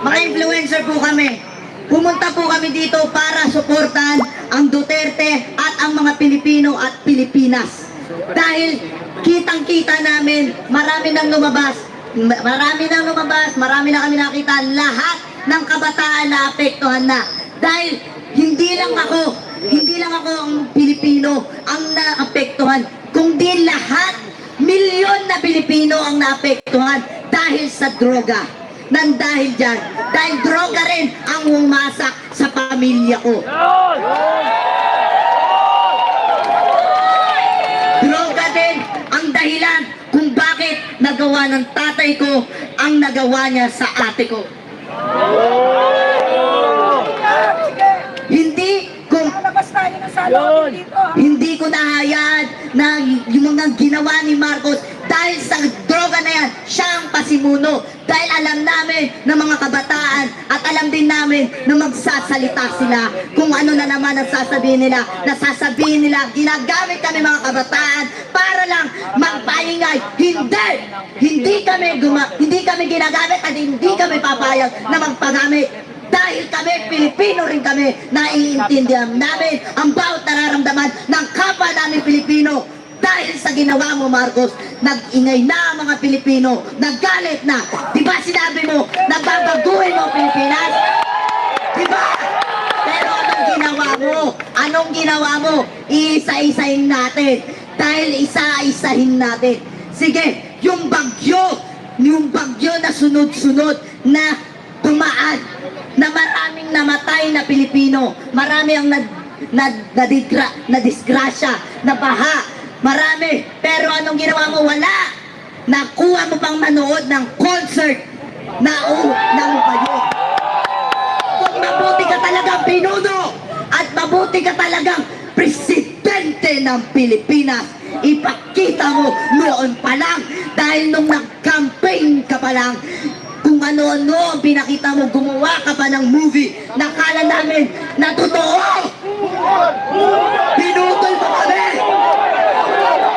Mga influencer po kami. Pumunta po kami dito para suportahan ang Duterte at ang mga Pilipino at Pilipinas. Dahil kitang-kita namin, marami nang lumabas, marami na kami nakita, lahat ng kabataan na apektuhan na. Dahil hindi lang ako ang Pilipino ang naapektuhan, kundi lahat, milyon na Pilipino ang naapektuhan dahil sa droga. Dahil dyan, dahil droga rin ang umasak sa pamilya ko. Droga din ang dahilan kung bakit nagawa ng tatay ko ang nagawa niya sa ate ko. Hindi ko nahayaan na yung mga ginawa ni Marcos dahil sa droga na yan, siya ang pasimuno. Dahil alam namin na mga kabataan at alam din namin na magsasalita sila kung ano na naman ang sasabihin nila. Nasasabihin nila, ginagamit kami mga kabataan para lang magpaingay. Hindi kami ginagamit at hindi kami papayag na magpagamit. Dahil kami, Pilipino rin kami, naiintindihan namin ang bawat nararamdaman ng kapwa namin Pilipino. Dahil sa ginawa mo, Marcos, nag-ingay na ang mga Pilipino, naggalit na. Di ba sinabi mo, nagbabaguhin mo Pilipinas? Di ba? Pero anong ginawa mo? Anong ginawa mo? Iisa-isahin natin. Dahil isa-isahin natin. Sige, yung bagyo na sunod-sunod na tumaan, na maraming namatay na Pilipino, marami ang nadisgrasya, nabaha, marami. Pero anong ginawa mo? Wala. Nakuha mo pang manood ng concert ng bagyo. Kung mabuti ka talagang pinuno at mabuti ka talagang presidente ng Pilipinas, ipakita mo noon pa lang, dahil nung nag-campaign ka pa lang, kung ano-ano ang pinakita mo, gumawa ka pa ng movie, nakala namin na totoo! Pinutol mo kami!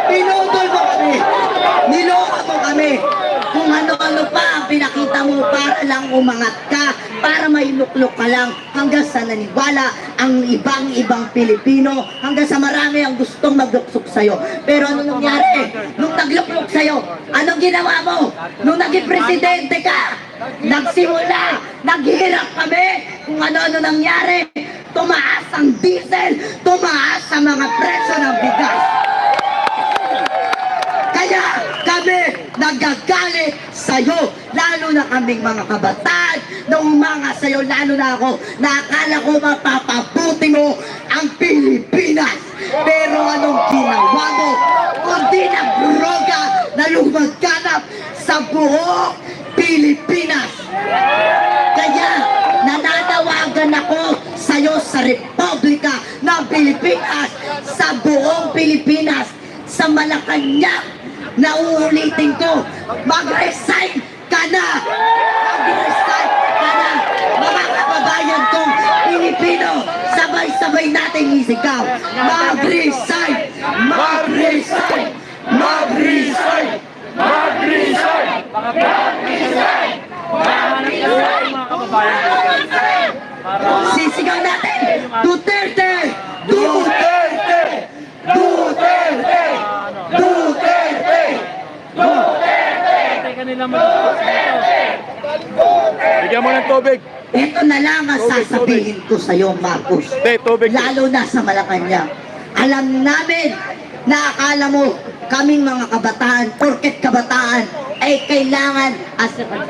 Pinutol mo kami! Niloka mo kami! Kung ano-ano pa ang pinakita mo para lang umangat ka, para mailuklok ka lang, hanggang sa naniwala ang ibang Pilipino, hanggang sa marami ang gustong magluksok sa'yo. Pero ano nangyari? Nung nagluklok sa'yo, anong ginawa mo? Nung naging presidente ka, nagsimula, naghirap kami, kung ano-ano nangyari, tumaas ang diesel, tumaas ang mga presyo ng bigas. Kaya kami nagagalit sa'yo, lalo na kaming mga kabataan, na umanga sa'yo, lalo na ako, na akala ko mapapabuti mo ang Pilipinas. Pero anong ginawa mo? Kundi na droga na lumaganap sa buong Pilipinas. Kaya nananawagan ako sa'yo sa Republika ng Pilipinas, sa buong Pilipinas, sa Malacanang. Nauulitin ko, mag-resign ka na! Mag-resign ka na! Mga kababayan kong Pilipino, sabay-sabay natin isigaw. Mag-resign! Mag-resign! Mag-resign! Mag-resign! Mag-resign! Mag-resign! Sisigaw natin! Duterte! Duterte! Duterte! Duterte! Duterte! Bigyan mo ng tubig. Ito na lang ang sasabihin ko sa iyo, Marcos. Lalo na sa Malacanang. Alam namin na akala mo kaming mga kabataan, porket kabataan, ay kailangan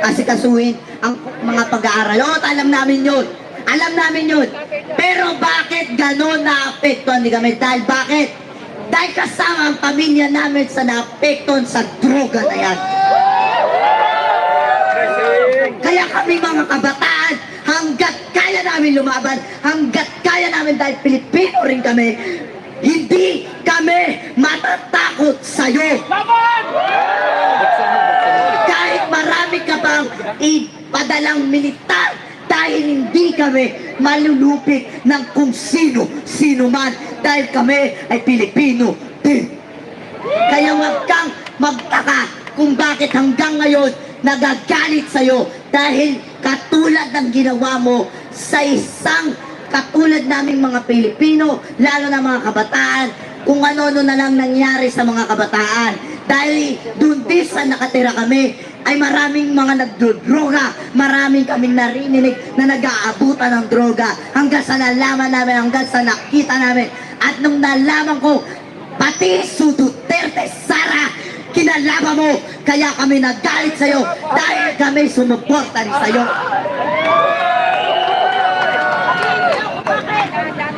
asikasuhin ang mga pag-aaral. O, alam namin yun. Alam namin yun. Pero bakit gano'n naapektuhan ni kami? Dahil bakit? Dahil kasama ang pamilya namin sa naapektuhan sa droga na yan. Kaya kami mga kabataan, hanggat kaya namin lumaban, hanggat kaya namin dahil Pilipino rin kami, hindi kami matatakot sa'yo. Kahit marami ka pang ipadalang militar, dahil hindi kami malulupik ng kung sino man, dahil kami ay Pilipino din. Kaya wag kang magtaka kung bakit hanggang ngayon nagagalit sa'yo, dahil katulad ng ginawa mo sa isang katulad naming mga Pilipino, lalo na mga kabataan, kung ano-ano na lang nangyari sa mga kabataan. Dahil dun din sa nakatira kami, ay maraming mga nagdodroga, maraming kaming narinig na nag-aabutan ng droga, hanggang sa nalaman namin, hanggang sa nakita namin. At nung nalaman ko, pati su Duterte, Sara, kinalaban mo, kaya kami nagalit sa'yo, dahil kami sumuporta rin sa'yo.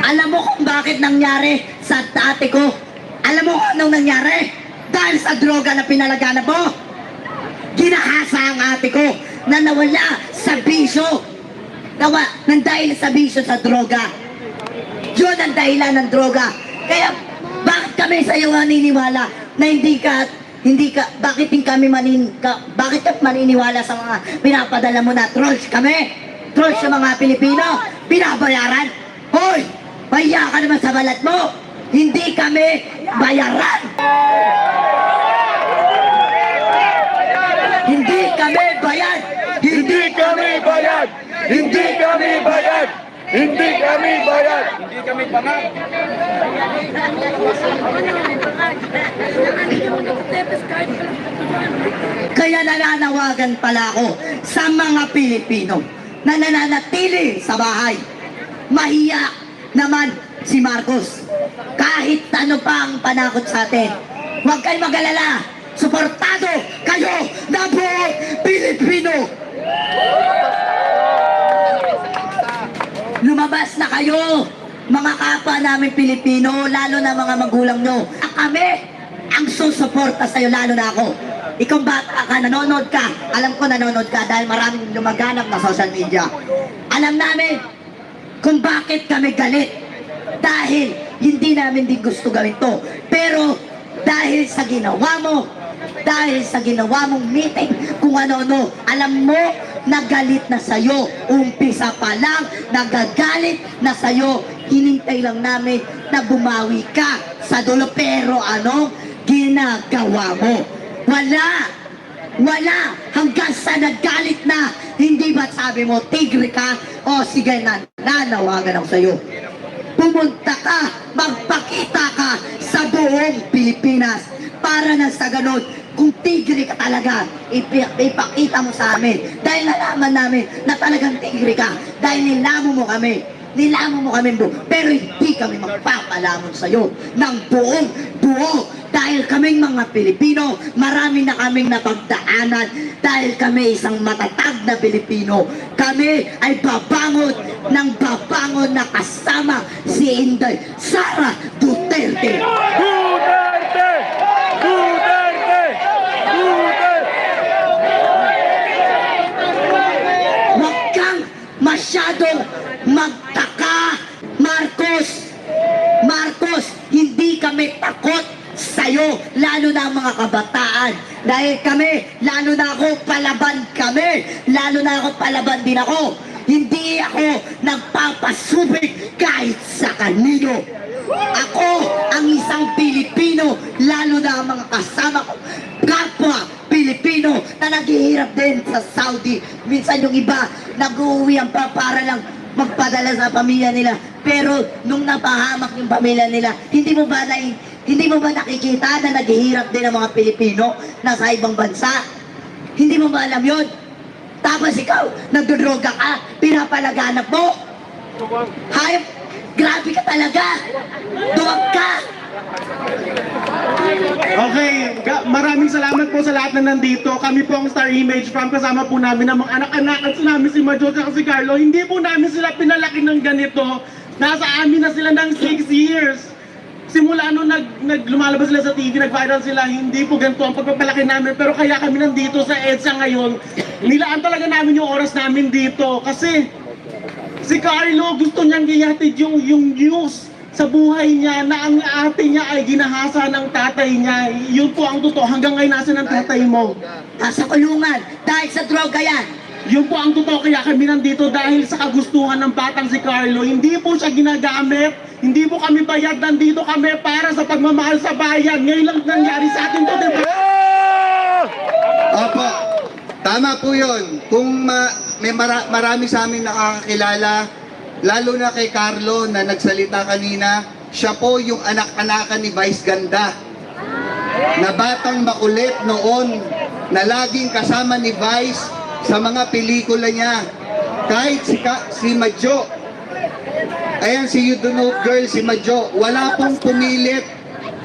Alam mo kung bakit nangyari sa ate ko? Alam mo kung anong nangyari? Dahil sa droga na pinalaganap mo. Ginahasa ang ate ko na nawala sa bisyo. Nang dahil sa bisyo sa droga. Yun ang dahilan ng droga. Kaya bakit kami sa iyo naniniwala na bakit ka maniniwala sa mga pinapadala mo na trolls kami? Trolls sa mga Pilipino? Binabayaran? Hoy! Mahiya ka naman sa balat mo! Hindi kami bayaran! Hindi kami bayad! Hindi kami bayad! Hindi kami bayad! Hindi kami bayad! Hindi kami bangat! Kaya nananawagan pala ako sa mga Pilipino na nananatili sa bahay. Mahiya naman si Marcos. Kahit ano pa ang panakot sa atin, huwag kayong mag-alala. Suportado kayo na buong Pilipino. Lumabas na kayo, mga kapwa namin Pilipino, lalo na mga magulang nyo. Kami ang susuporta sa'yo, lalo na ako. Ikaw bata ka, nanonood ka. Alam ko nanonood ka dahil maraming lumaganap na social media. Alam namin kung bakit kami galit. Dahil hindi namin din gusto gawin to. Pero dahil sa ginawa mo, dahil sa ginawa mong meeting, kung ano-ano, alam mo, nagalit na sa'yo. Umpisa pa lang, nagagalit na sa'yo. Hinintay lang namin na bumawi ka sa dulo. Pero ano ginagawa mo? Wala! Hanggang sa nagalit na, hindi ba sabi mo, tigre ka? O sige na, nanawagan ako sa'yo. Pumunta ka, magpakita ka sa buong Pilipinas para na sa ganun, kung tigre ka talaga, ipakita mo sa amin. Dahil nalaman namin na talagang tigre ka. Dahil nilamon mo kami. Pero hindi kami magpapalamon sa'yo ng buong buo. Dahil kaming mga Pilipino, marami na kaming napagdaanan. Dahil kami isang matatag na Pilipino. Kami ay babangon na kasama si Inday Sara Duterte. Duterte! Duterte! Duterte! Huwag kang masyadong magtaka, Marcos, hindi kami takot sa'yo, lalo na ang mga kabataan. Dahil kami, lalo na ako, palaban din ako. Hindi ako nagpapasubig kahit sa kanino. Ako ang isang Pilipino, lalo na ang mga kasama ko, kapwa Pilipino na naghihirap din sa Saudi. Minsan yung iba, nag-uuwi ang para lang magpadala sa pamilya nila. Pero nung napahamak yung pamilya nila, hindi mo ba nakikita na naghihirap din ang mga Pilipino na sa ibang bansa? Hindi mo ba alam yun? Tapos ikaw, nagdodroga ka, pinapalaganap mo. Hayop, grabe ka talaga. Duwag ka. Okay, maraming salamat po sa lahat na nandito. Kami po ang Star Image Fam. Kasama po namin ang mga anak-anak at namin si Majo at si Carlo. Hindi po namin sila pinalaki ng ganito. Nasa amin na sila ng 6 years. Simula nung lumalabas sila sa TV, nag-viral sila, hindi po ganito ang pagpapalaki namin. Pero kaya kami nandito sa EDSA ngayon, nilaan talaga namin yung oras namin dito. Kasi si Carlo gusto niyang gihatid yung news sa buhay niya na ang ate niya ay ginahasa ng tatay niya. Yun po ang totoo. Hanggang ngayon nasa ng tatay mo. Nasa kulungan, dahil sa droga yan. Yun po ang totoo, kaya kami nandito dahil sa kagustuhan ng batang si Carlo. Hindi po siya ginagamit, hindi po kami bayad, nandito kami para sa pagmamahal sa bayan. Ngayon lang nangyari sa atin to, diba? Yeah! Opo. Tama po yun. Kung marami sa amin nakakakilala, lalo na kay Carlo na nagsalita kanina, siya po yung anak-anakan ni Vice Ganda. Na batang makulit noon, na laging kasama ni Vice sa mga pelikula niya. Kahit si Madjo, ayan si You Don't Know Girl, si Madjo, wala pong pumilit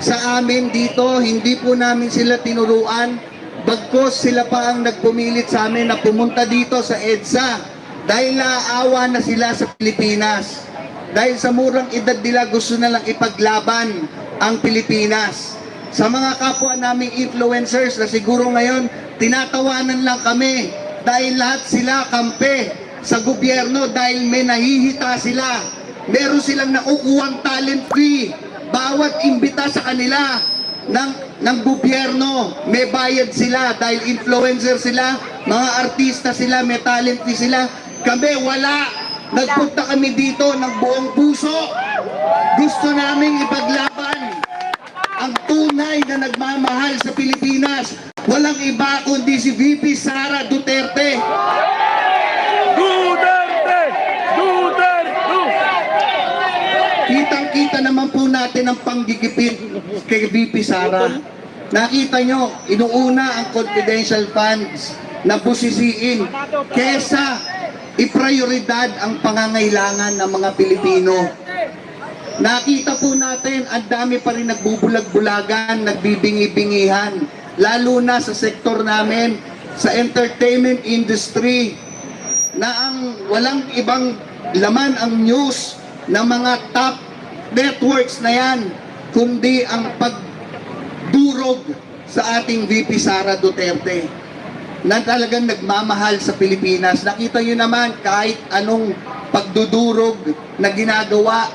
sa amin dito, hindi po namin sila tinuruan. Bagkos sila pa ang nagpumilit sa amin na pumunta dito sa EDSA dahil naaawa na sila sa Pilipinas. Dahil sa murang edad nila gusto na lang ipaglaban ang Pilipinas. Sa mga kapwa naming influencers na siguro ngayon tinatawanan lang kami dahil lahat sila kampe sa gobyerno dahil may nahihita sila. Meron silang nakukuhang talent fee. Bawat imbita sa kanila ng gobyerno, may bayad sila dahil influencer sila, mga artista sila, may talent fee sila. Kami wala. Nagpunta kami dito ng buong puso. Gusto naming ipaglaban ang tunay na nagmamahal sa Pilipinas. Walang iba kundi si VP Sara Duterte. Duterte! Duterte! Kitang-kita naman po natin ang panggigipit kay VP Sara. Nakita nyo, inuuna ang confidential funds na busisiin kesa iprioridad ang pangangailangan ng mga Pilipino. Nakita po natin, ang dami pa rin nagbubulag-bulagan, nagbibingi-bingihan, lalo na sa sektor namin, sa entertainment industry, na ang walang ibang laman ang news ng mga top networks na yan, kundi ang pagdurog sa ating VP Sara Duterte na talagang nagmamahal sa Pilipinas. Nakita nyo naman kahit anong pagdudurog na ginagawa,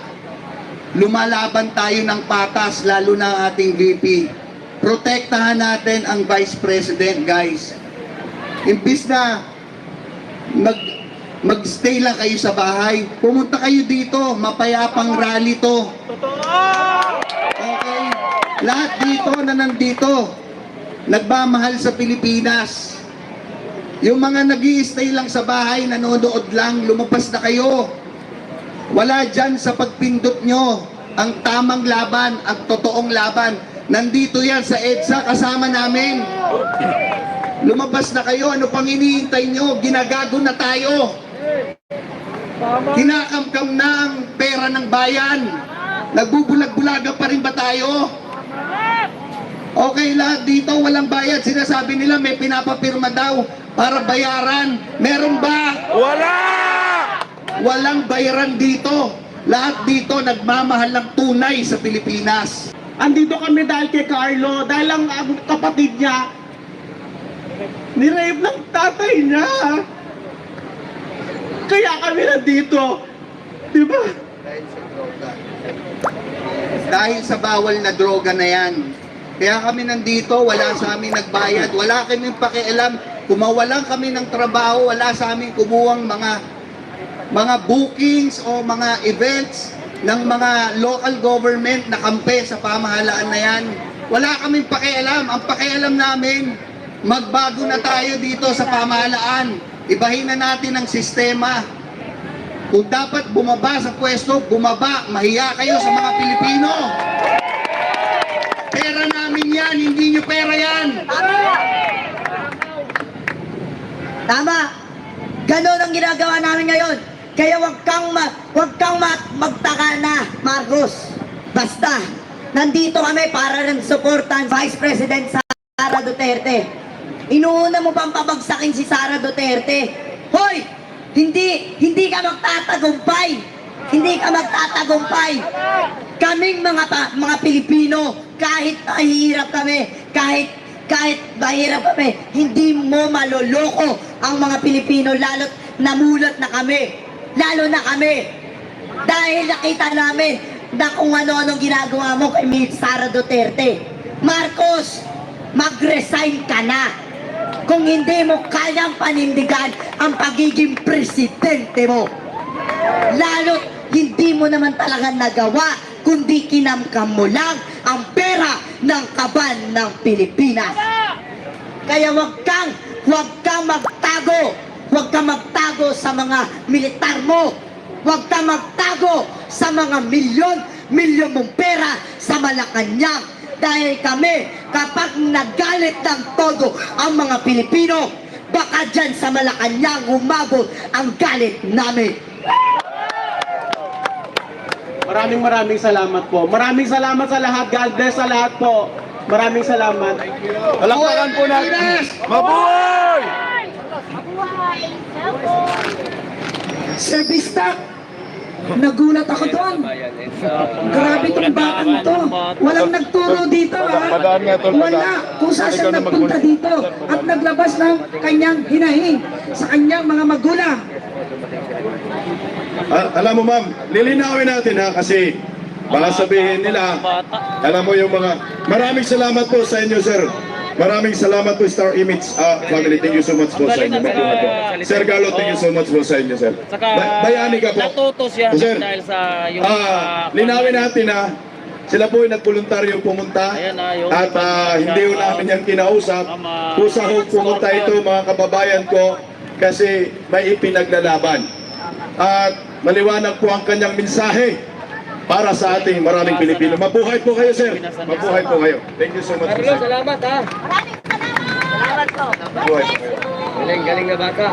lumalaban tayo ng patas, lalo na ang ating VP. Protektahan natin ang Vice President, guys. Imbis na magstay lang kayo sa bahay, pumunta kayo dito, mapayapang rally to. Okay? Lahat dito na nandito, nagmamahal sa Pilipinas. Yung mga nag-i-stay lang sa bahay, nanonood lang, lumabas na kayo. Wala dyan sa pagpindot nyo ang tamang laban, ang totoong laban. Nandito yan sa EDSA, kasama namin. Lumabas na kayo, ano pang iniintay nyo? Ginagago na tayo. Kinakamkam na ang pera ng bayan. Nagbubulag-bulaga pa rin ba tayo? Okay, lahat dito walang bayad. Sinasabi nila may pinapapirma daw para bayaran. Meron ba? Wala! Walang bayaran dito. Lahat dito nagmamahal ng tunay sa Pilipinas. Andito kami dahil kay Carlo, dahil ang kapatid niya, nirape ng tatay niya. Kaya kami nandito. Diba? Dahil sa bawal na droga na yan. Kaya kami nandito, wala sa amin nagbayad, wala kaming pakialam. Kumawalan kami ng trabaho, wala sa amin kumuhang mga bookings o mga events ng mga local government na kampe sa pamahalaan na yan. Wala kaming pakialam. Ang pakialam namin, magbago na tayo dito sa pamahalaan. Ibahin na natin ang sistema. Kung dapat bumaba sa pwesto, bumaba. Mahiya kayo sa mga Pilipino. Pera namin yan, hindi nyo pera yan. Tama. Ganon ang ginagawa namin ngayon. Kaya wag kang magtaka na, Marcos. Basta, nandito kami para rin supportan Vice President Sara Duterte. Inuuna mo pang pabagsakin si Sara Duterte. Hoy! Hindi ka magtatagumpay. Hindi ka magtatagumpay. Kaming mga Pilipino, kahit mahirap kami, kahit mahirap kami, hindi mo maloloko ang mga Pilipino, lalo't namulat na kami. Lalo na kami. Dahil nakita namin na kung ano-anong ginagawa mo kay Miss Sara Duterte. Marcos, mag-resign ka na. Kung hindi mo kayang panindigan ang pagiging presidente mo. Lalo't hindi mo naman talaga nagawa, kundi kinamkam mo lang ang pera ng kaban ng Pilipinas. Kaya wag kang huwag ka magtago. Huwag ka magtago sa mga militar mo. Huwag ka magtago sa mga milyon mong pera sa Malacanang. Dahil kami, kapag nagalit ng todo ang mga Pilipino, baka dyan sa Malacanang umabot ang galit namin. Maraming salamat po. Maraming salamat sa lahat. God bless sa lahat po. Maraming salamat. Palakpakan po natin. Mabuhay! Sir Bistak, nagulat ako doon. Grabe tong batang to. Walang nagturo dito, ha? Padaan nga, tol, padaan. Wala kung saan siya nagpunta dito at naglabas ng kanyang hinahing sa kanyang mga magulang. Alam mo ma'am, lilinawin natin ha kasi baka sabihin nila, alam mo yung mga, maraming salamat po sa inyo sir. Maraming salamat po Star Image family. Thank you so much po sa inyo. Mabuhay po. Sir Carlo, thank you so much po sa inyo sir. Bayani ka po. Natuto siya Sir, dahil sa yung linawin natin ha. Sila po ay nagboluntaryong pumunta Ayan na, yung- at hindi ho namin yan kinausap. Kusa ho pumunta ito mga kababayan ko kasi may ipinaglalaban. At maliwanag po ang kanyang mensahe para sa ating maraming Pilipino. Mabuhay po kayo sir. Mabuhay po kayo. Thank you so much po Carlo, sir. salamat ha. Mabuhay. Galing na bata.